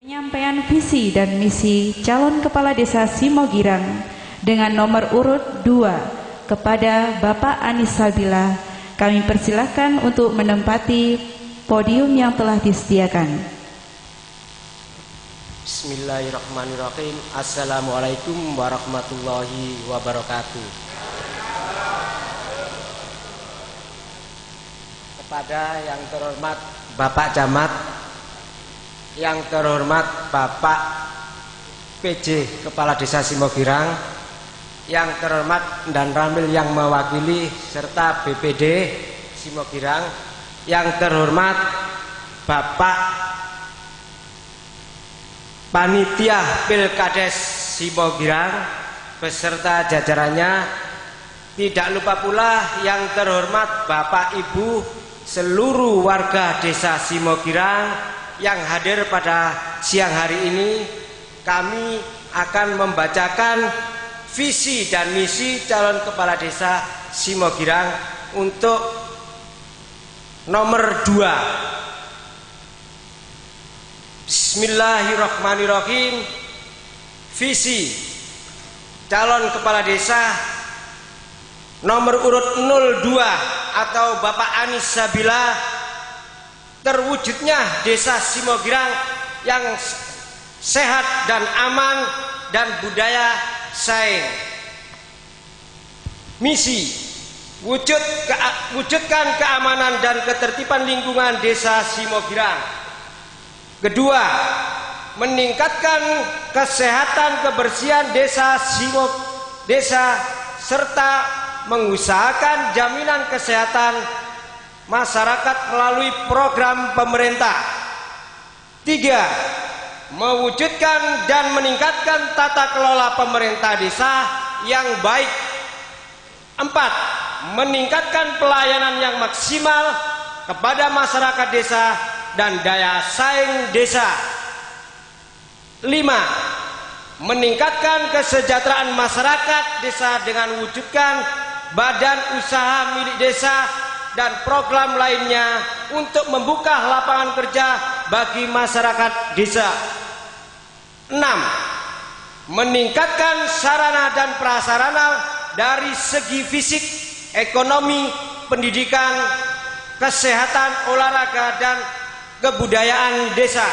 Penyampaian visi dan misi calon kepala desa Simogirang dengan nomor urut 2 kepada Bapak Anis Sabila, kami persilahkan untuk menempati podium yang telah disediakan. Bismillahirrahmanirrahim. Assalamualaikum warahmatullahi wabarakatuh. Kepada yang terhormat Bapak Camat, yang terhormat Bapak PJ Kepala Desa Simogirang, yang terhormat dan Ramil yang mewakili serta BPD Simogirang, yang terhormat Bapak Panitia Pilkades Simogirang beserta jajarannya, tidak lupa pula yang terhormat Bapak Ibu seluruh warga desa Simogirang yang hadir pada siang hari ini. Kami akan membacakan visi dan misi calon kepala desa Simogirang untuk nomor 2. Bismillahirrahmanirrahim. Visi calon kepala desa nomor urut 02 atau Bapak Anis Sabila, terwujudnya desa Simogirang yang sehat dan aman dan budaya saing. Misi: wujudkan keamanan dan ketertiban lingkungan desa Simogirang. Kedua, meningkatkan kesehatan kebersihan desa serta mengusahakan jaminan kesehatan masyarakat melalui program pemerintah. 3. Mewujudkan dan meningkatkan tata kelola pemerintah desa yang baik. 4. Meningkatkan pelayanan yang maksimal kepada masyarakat desa dan daya saing desa. 5. Meningkatkan kesejahteraan masyarakat desa dengan wujudkan badan usaha milik desa dan program lainnya untuk membuka lapangan kerja bagi masyarakat desa. 6. Meningkatkan sarana dan prasarana dari segi fisik, ekonomi, pendidikan, kesehatan, olahraga, dan kebudayaan desa.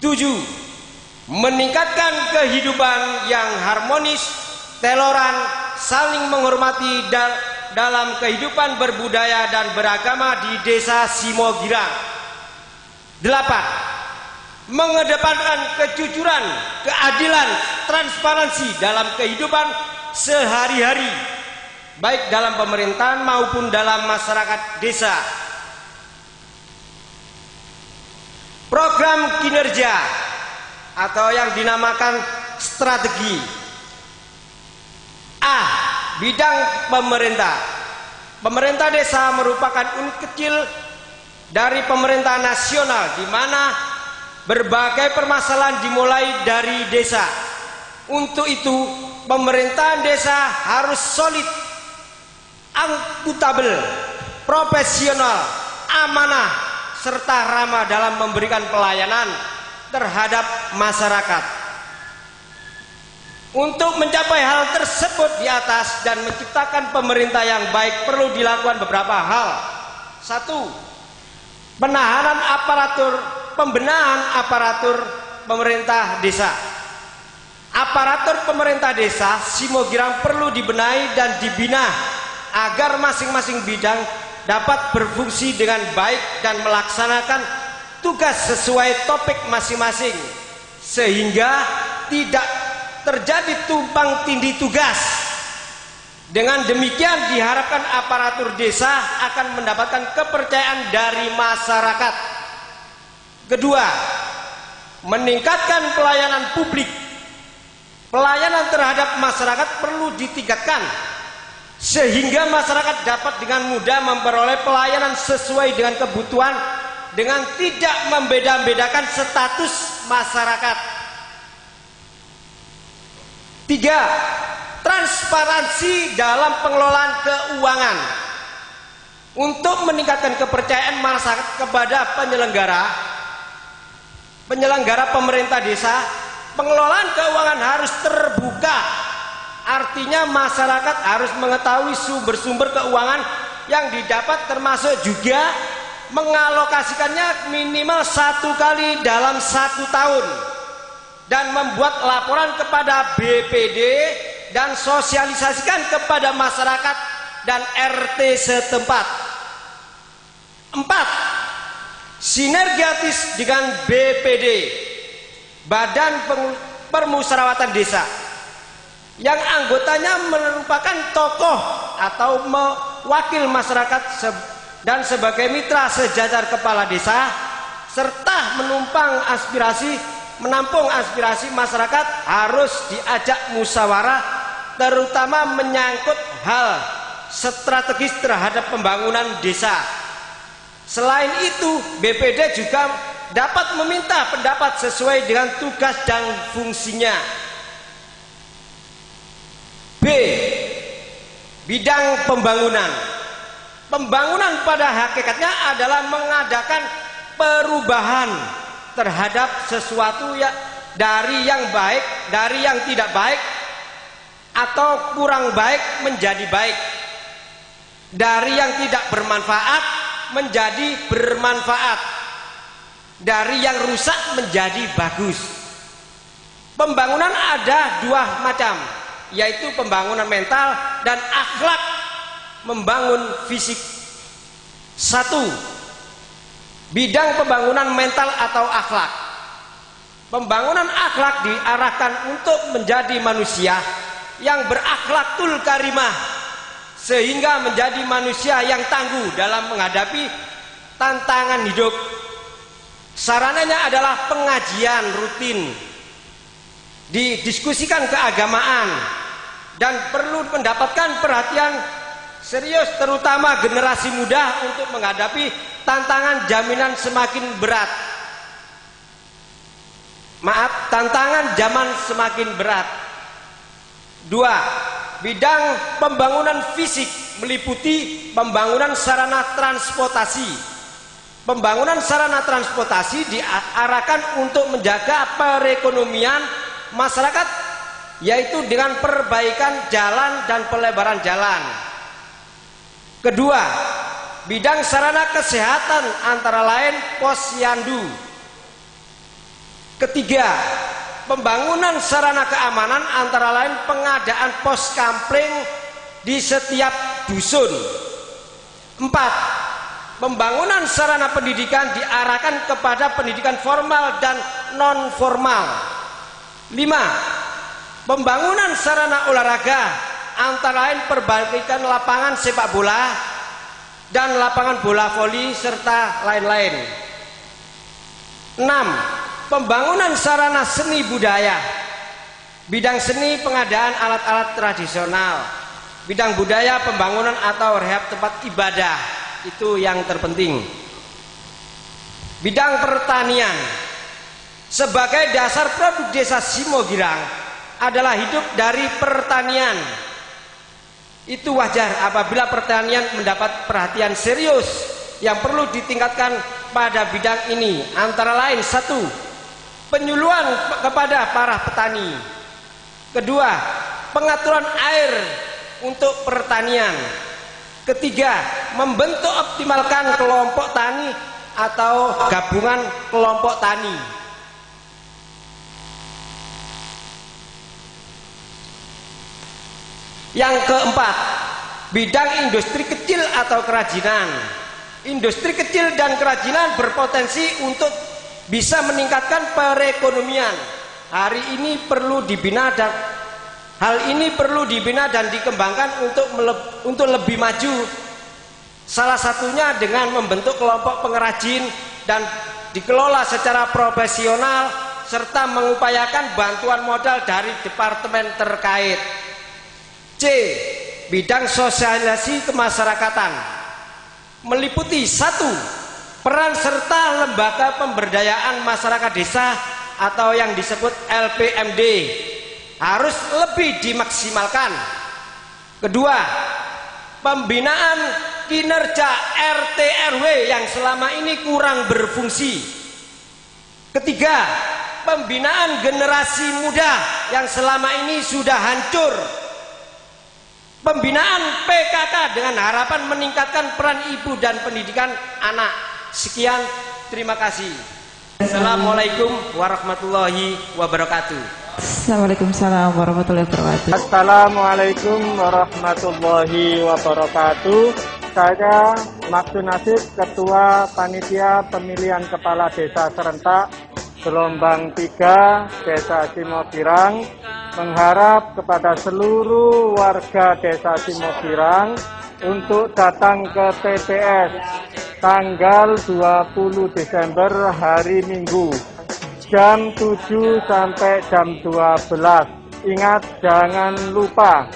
7. Meningkatkan kehidupan yang harmonis, toleran, saling menghormati dalam kehidupan berbudaya dan beragama di desa Simogirang. 8. Mengedepankan kejujuran, keadilan, transparansi dalam kehidupan sehari-hari, baik dalam pemerintahan maupun dalam masyarakat desa. Program kinerja atau yang dinamakan strategi. A. Bidang pemerintah. Pemerintah desa merupakan unit kecil dari pemerintah nasional di mana berbagai permasalahan dimulai dari desa. Untuk itu, pemerintahan desa harus solid, akuntabel, profesional, amanah, serta ramah dalam memberikan pelayanan terhadap masyarakat. Untuk mencapai hal tersebut di atas dan menciptakan pemerintah yang baik perlu dilakukan beberapa hal. 1. Pembenahan aparatur pemerintah desa. Aparatur pemerintah desa Simogirang perlu dibenahi dan dibina agar masing-masing bidang dapat berfungsi dengan baik dan melaksanakan tugas sesuai topik masing-masing, sehingga tidak terjadi tumpang tindih tugas. Dengan demikian diharapkan aparatur desa akan mendapatkan kepercayaan dari masyarakat. Kedua, meningkatkan pelayanan publik. Pelayanan terhadap masyarakat perlu ditingkatkan sehingga masyarakat dapat dengan mudah memperoleh pelayanan sesuai dengan kebutuhan dengan tidak membeda-bedakan status masyarakat. 3. Transparansi dalam pengelolaan keuangan. Untuk meningkatkan kepercayaan masyarakat kepada penyelenggara, penyelenggara pemerintah desa, pengelolaan keuangan harus terbuka. Artinya masyarakat harus mengetahui sumber-sumber keuangan yang didapat, termasuk juga mengalokasikannya minimal 1 kali dalam 1 tahun dan membuat laporan kepada BPD dan sosialisasikan kepada masyarakat dan RT setempat. 4. Sinergiatis dengan BPD, Badan Permusyawaratan Desa, yang anggotanya merupakan tokoh atau wakil masyarakat dan sebagai mitra sejajar kepala desa, serta menampung aspirasi masyarakat harus diajak musyawarah, terutama menyangkut hal strategis terhadap pembangunan desa. Selain itu, BPD juga dapat meminta pendapat sesuai dengan tugas dan fungsinya. B. Bidang pembangunan. Pembangunan pada hakikatnya adalah mengadakan perubahan terhadap sesuatu dari yang baik, dari yang tidak baik atau kurang baik menjadi baik, dari yang tidak bermanfaat menjadi bermanfaat, dari yang rusak menjadi bagus. Pembangunan ada 2 macam, yaitu pembangunan mental dan akhlak, membangun fisik. 1. Bidang pembangunan mental atau akhlak. Pembangunan akhlak diarahkan untuk menjadi manusia yang berakhlakul karimah, sehingga menjadi manusia yang tangguh dalam menghadapi tantangan hidup. Sarananya adalah pengajian rutin, didiskusikan keagamaan, dan perlu mendapatkan perhatian serius terutama generasi muda untuk menghadapi tantangan tantangan zaman semakin berat. 2. Bidang pembangunan fisik meliputi pembangunan sarana transportasi. Pembangunan sarana transportasi diarahkan untuk menjaga perekonomian masyarakat, yaitu dengan perbaikan jalan dan pelebaran jalan. Kedua, bidang sarana kesehatan antara lain posyandu. Ketiga, pembangunan sarana keamanan antara lain pengadaan pos kampling di setiap dusun. 4. Pembangunan sarana pendidikan diarahkan kepada pendidikan formal dan non formal. 5. Pembangunan sarana olahraga antara lain perbaikan lapangan sepak bola dan lapangan bola voli serta lain-lain. 6. Pembangunan sarana seni budaya. Bidang seni pengadaan alat-alat tradisional. Bidang budaya pembangunan atau rehab tempat ibadah, itu yang terpenting. Bidang pertanian. Sebagai dasar produk desa Simogirang adalah hidup dari pertanian. Itu wajar apabila pertanian mendapat perhatian serius yang perlu ditingkatkan pada bidang ini, antara lain 1. Penyuluhan kepada para petani. Kedua, pengaturan air untuk pertanian. Ketiga, membentuk optimalkan kelompok tani atau gabungan kelompok tani. Yang keempat, bidang industri kecil atau kerajinan. Industri kecil dan kerajinan berpotensi untuk bisa meningkatkan perekonomian. Hal ini perlu dibina dan dikembangkan untuk lebih maju. Salah satunya dengan membentuk kelompok pengrajin dan dikelola secara profesional serta mengupayakan bantuan modal dari departemen terkait. C. Bidang sosialisasi kemasyarakatan meliputi 1. Peran serta lembaga pemberdayaan masyarakat desa atau yang disebut LPMD harus lebih dimaksimalkan. Kedua, pembinaan kinerja RT RW yang selama ini kurang berfungsi. Ketiga, pembinaan generasi muda yang selama ini sudah hancur. Pembinaan PKK dengan harapan meningkatkan peran ibu dan pendidikan anak. Sekian, terima kasih. Assalamualaikum warahmatullahi wabarakatuh. Waalaikumsalam warahmatullahi wabarakatuh. Assalamualaikum warahmatullahi wabarakatuh. Saya Maksud Nasib, Ketua Panitia Pemilihan Kepala Desa Serentak Gelombang 3 Desa Simogirang, mengharap kepada seluruh warga Desa Simogirang untuk datang ke TPS tanggal 20 Desember hari Minggu jam 7 sampai jam 12. Ingat, jangan lupa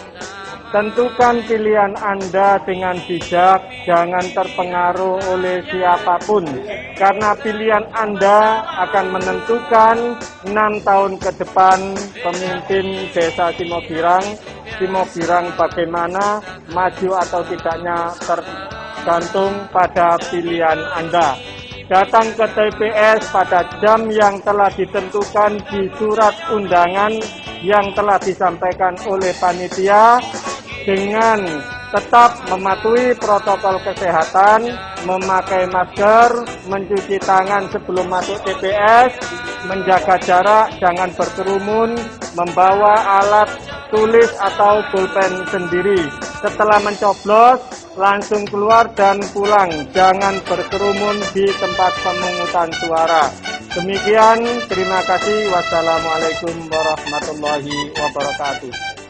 tentukan pilihan Anda dengan bijak, jangan terpengaruh oleh siapapun, karena pilihan Anda akan menentukan 6 tahun ke depan pemimpin Desa Simogirang. Simogirang bagaimana, maju atau tidaknya tergantung pada pilihan Anda. Datang ke TPS pada jam yang telah ditentukan di surat undangan yang telah disampaikan oleh panitia, dengan tetap mematuhi protokol kesehatan, memakai masker, mencuci tangan sebelum masuk TPS, menjaga jarak, jangan berkerumun, membawa alat tulis atau pulpen sendiri. Setelah mencoblos, langsung keluar dan pulang, jangan berkerumun di tempat pemungutan suara. Demikian, terima kasih. Wassalamualaikum warahmatullahi wabarakatuh.